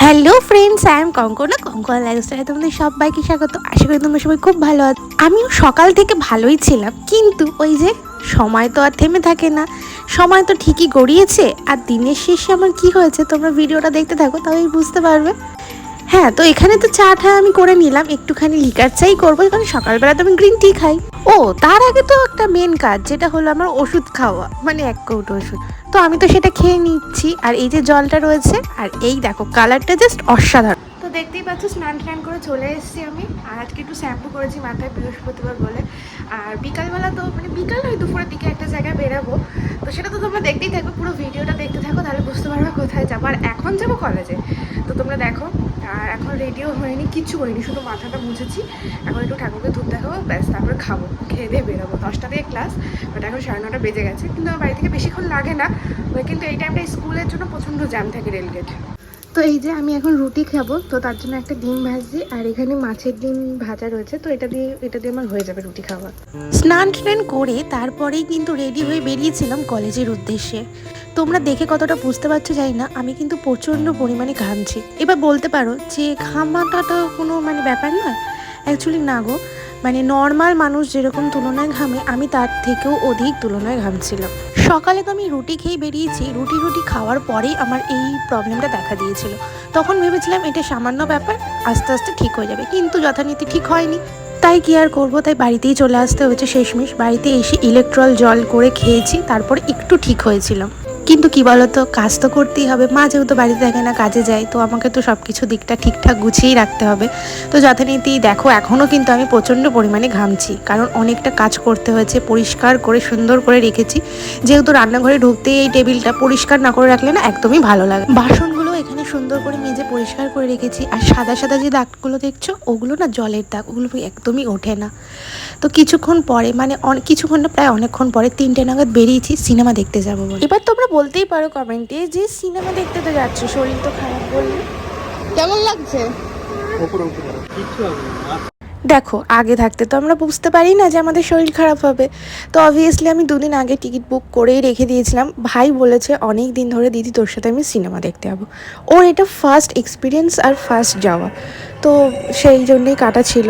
Hello friends, I am Konkona Konkona লাইফস্টাইলে তোমাদের সবাইকে স্বাগত। আশা করি তোমরা সবাই খুব ভালো আছো। আমিও সকাল থেকে ভালোই ছিলাম, কিন্তু ওই যে সময় তো আর থেমে থাকে না। সময় তো ঠিকই গড়িয়েছে, আর দিনের শেষে আমার কি হয়েছে তোমরা ভিডিওটা দেখতে থাকো, তাহলেই বুঝতে পারবে। হ্যাঁ, তো এখানে তো চাটা আমি করে নিলাম, একটুখানি লিকার চাই করবো, কারণ সকালবেলা তো আমি গ্রিন টি খাই। ও তার আগে তো একটা মেন কাজ, যেটা হলো আমার ওষুধ খাওয়া, মানে 1 কৌটো ওষুধ। তো আমি তো সেটা খেয়ে নিচ্ছি, আর এই যে জলটা রয়েছে, আর এই দেখো কালারটা জাস্ট অসাধারণ। তো দেখতেই পাচ্ছ, স্নান টান করে চলে এসেছি আমি। আর আজকে একটু শ্যাম্পু করেছি মাথায়, বৃহস্পতিবার বলে। আর বিকালবেলা তো মানে বিকাল হয় দুপুরের দিকে একটা জায়গায় বেরাবো, তো সেটা তো তোমরা দেখতেই থাকো, পুরো ভিডিওটা দেখতে থাকো, তাহলে বুঝতে পারবে কোথায় যাবো। আর এখন যাবো কলেজে, তো তোমরা দেখো। আর এখন রেডিও হয়নি, কিচ্ছু করিনি, শুধু মাথাটা মুছেছি। এখন একটু ঠাকুরকে ধূপ দেখাবো, ব্যাস, তারপরে খাবো, খেয়ে দিয়ে বেরোবো। 10টা দিয়ে ক্লাস, বাট এখন 9:30 বেজে গেছে, কিন্তু আমার বাড়ি থেকে বেশিক্ষণ লাগে না। কিন্তু এই টাইমটা স্কুলের জন্য প্রচণ্ড জ্যাম থাকে রেলগেট। তো এই যে আমি এখন রুটি খাবো, তো তার জন্য একটা ডিম ভাজছি, আর এখানে মাছের ডিম ভাজা রয়েছে, তো এটা দিয়ে আমার হয়ে যাবে রুটি খাওয়া। স্নান টান করে তারপরেই কিন্তু রেডি হয়ে বেরিয়েছিলাম কলেজের উদ্দেশ্যে। তোমরা দেখে কতটা বুঝতে পারছো জানি না, আমি কিন্তু প্রচণ্ড পরিমাণে ঘামছি। এবার বলতে পারো যে ঘামাটা তো কোনো মানে ব্যাপার নয়, অ্যাকচুয়ালি না গো, মানে নর্মাল মানুষ যেরকম তুলনায় ঘামে, আমি তার থেকেও অধিক তুলনায় ঘামছিলাম। সকালে তো আমি রুটি খেয়ে বেরিয়েছি, রুটি খাওয়ার পরেই আমার এই প্রবলেমটা দেখা দিয়েছিল। তখন ভেবেছিলাম এটা সামান্য ব্যাপার, আস্তে আস্তে ঠিক হয়ে যাবে, কিন্তু যথারীতি ঠিক হয়নি। তাই কি আর করবো, তাই বাড়িতেই চলে আসতে হয়েছে শেষমেশ। বাড়িতে এসে ইলেকট্রল জল করে খেয়েছি, তারপরে একটু ঠিক হয়েছিলাম। কিন্তু কি বলতো, কাজ তো করতেই হবে। মা যেহেতু বাড়িতে থাকে না, কাজে যায়, তো আমাকে তো সব কিছু দিকটা ঠিকঠাক গুছিয়েই রাখতে হবে। তো যথারীতি দেখো, এখনও কিন্তু আমি প্রচণ্ড পরিমাণে ঘামছি, কারণ অনেকটা কাজ করতে হয়েছে। পরিষ্কার করে সুন্দর করে রেখেছি, যেহেতু রান্নাঘরে ঢুকতেই এই টেবিলটা পরিষ্কার না করে রাখলে না একদমই ভালো লাগে। বাসনগুলো এখানে সুন্দর করে মেজে পরিষ্কার করে রেখেছি, আর সাদা সাদা যে দাগগুলো দেখছো, ওগুলো না জলের দাগ, ওগুলো একদমই ওঠে না। তো কিছুক্ষণ পরে, মানে কিছুক্ষণ না, প্রায় অনেকক্ষণ পরে 3টে নাগাদ বেরিয়েছি সিনেমা দেখতে যাবো বলে। এবার তোমরা বলতেই পারো কমেন্টে যে সিনেমা দেখতে তো যাচ্ছ, শরীর তো খারাপ, বললে কেমন লাগছে? দেখো, আগে থাকতে তো আমরা বুঝতে পারি না যে আমাদের শরীর খারাপ হবে। তো অবভিয়াসলি আমি 2 দিন আগে টিকিট বুক করেই রেখে দিয়েছিলাম। ভাই বলেছে অনেক দিন ধরে দিদি তোর সাথে আমি সিনেমা দেখতে যাবো। ওর এটা ফার্স্ট এক্সপিরিয়েন্স আর ফার্স্ট যাওয়া, তো সেই জন্যেই কাটা ছিল।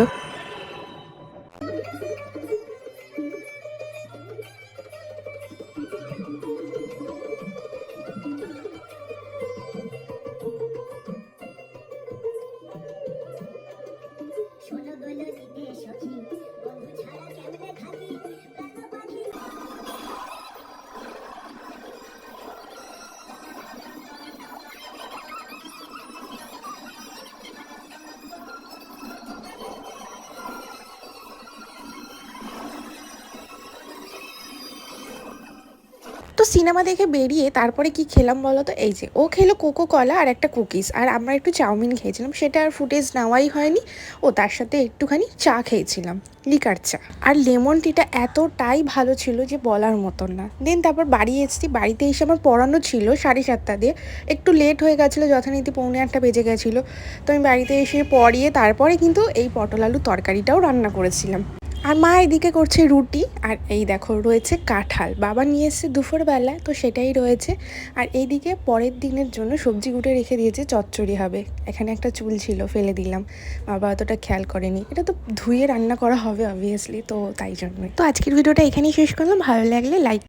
তো সিনেমা দেখে বেরিয়ে তারপরে কি খেলাম বলো তো, এই যে ও খেলো কোকো কলা আর একটা কুকিজ, আর আমরা একটু চাউমিন খেয়েছিলাম, সেটা আর ফুটেজ নেওয়াই হয়নি। ও তার সাথে একটুখানি চা খেয়েছিলাম, লিকার চা। আর লেমন টিটা এতটাই ভালো ছিল যে বলার মতন না। দেন তারপর বাড়ি এসেছি, বাড়িতে এসে আমার পড়ানো ছিল 7:30 দিয়ে, একটু লেট হয়ে গেছিলো, যথারীতি 7:45 বেজে গেছিলো। তো আমি বাড়িতে এসে পড়িয়ে তারপরে কিন্তু এই পটল আলু তরকারিটাও রান্না করেছিলাম। আর মা এদিকে করছে রুটি, আর এই দেখো রয়েছে কাঁঠাল, বাবা নিয়ে এসছে দুপুরবেলা, তো সেটাই রয়েছে। আর এইদিকে পরের দিনের জন্য সবজি কুটে রেখে দিয়েছে, চচ্চড়ি হবে। এখানে একটা চুল ছিল, ফেলে দিলাম, বাবা অতটা খেয়াল করেনি। এটা তো ধুয়ে রান্না করা হবে অবভিয়াসলি, তো তাই জন্যই। তো আজকের ভিডিওটা এখানেই শেষ করলাম। ভালো লাগলে লাইক